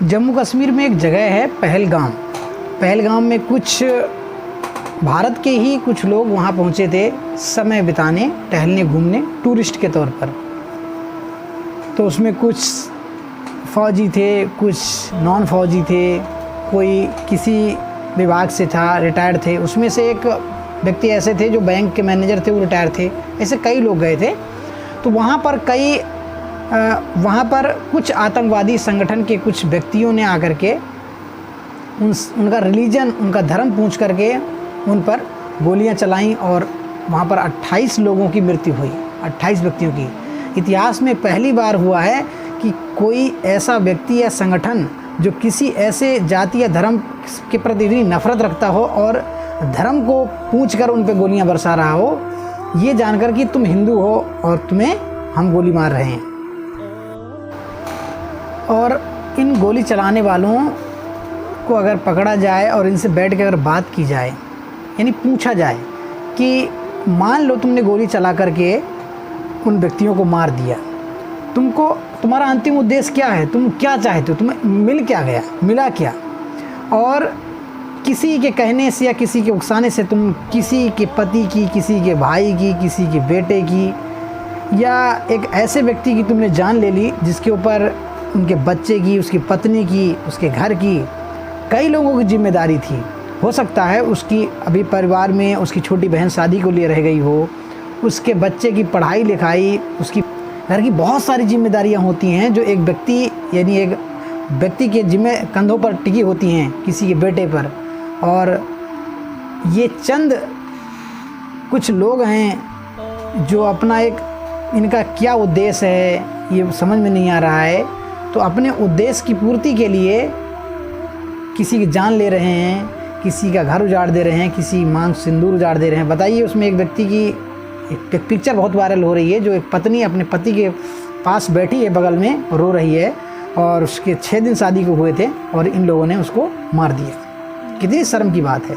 जम्मू कश्मीर में एक जगह है पहलगाम। पहलगाम में कुछ भारत के ही कुछ लोग वहाँ पहुँचे थे समय बिताने, टहलने, घूमने, टूरिस्ट के तौर पर। तो उसमें कुछ फ़ौजी थे, कुछ नॉन फ़ौजी थे, कोई किसी विभाग से था, रिटायर्ड थे। उसमें से एक व्यक्ति ऐसे थे जो बैंक के मैनेजर थे, वो रिटायर थे। ऐसे कई लोग गए थे। तो वहाँ पर कुछ आतंकवादी संगठन के कुछ व्यक्तियों ने आकर के उनका रिलीजन, उनका धर्म पूछ करके उन पर गोलियां चलाईं और वहाँ पर 28 लोगों की मृत्यु हुई, 28 व्यक्तियों की। इतिहास में पहली बार हुआ है कि कोई ऐसा व्यक्ति या संगठन जो किसी ऐसे जाति या धर्म के प्रति इतनी नफरत रखता हो और धर्म को पूछकर उन पर गोलियां बरसा रहा हो, ये जानकर कि तुम हिंदू हो और तुम्हें हम गोली मार रहे हैं। और इन गोली चलाने वालों को अगर पकड़ा जाए और इनसे बैठ के अगर बात की जाए, यानी पूछा जाए कि मान लो तुमने गोली चला करके उन व्यक्तियों को मार दिया, तुम्हारा अंतिम उद्देश्य क्या है, तुम क्या चाहते हो, तुम्हें मिला क्या। और किसी के कहने से या किसी के उकसाने से तुम किसी के पति की, किसी के भाई की, किसी के बेटे की या एक ऐसे व्यक्ति की तुमने जान ले ली जिसके ऊपर उनके बच्चे की, उसकी पत्नी की, उसके घर की, कई लोगों की जिम्मेदारी थी। हो सकता है उसकी अभी परिवार में उसकी छोटी बहन शादी को लिए रह गई हो, उसके बच्चे की पढ़ाई लिखाई, उसकी घर की बहुत सारी जिम्मेदारियां होती हैं जो एक व्यक्ति, यानी एक व्यक्ति के कंधों पर टिकी होती हैं, किसी के बेटे पर। और ये चंद कुछ लोग हैं जो अपना इनका क्या उद्देश्य है ये समझ में नहीं आ रहा है, तो अपने उद्देश्य की पूर्ति के लिए किसी की जान ले रहे हैं, किसी का घर उजाड़ दे रहे हैं, किसी मांग सिंदूर उजाड़ दे रहे हैं। बताइए, उसमें एक व्यक्ति की एक पिक्चर बहुत वायरल हो रही है जो एक पत्नी अपने पति के पास बैठी है बगल में, रो रही है और उसके 6 दिन शादी को हुए थे और इन लोगों ने उसको मार दिया। कितनी शर्म की बात है।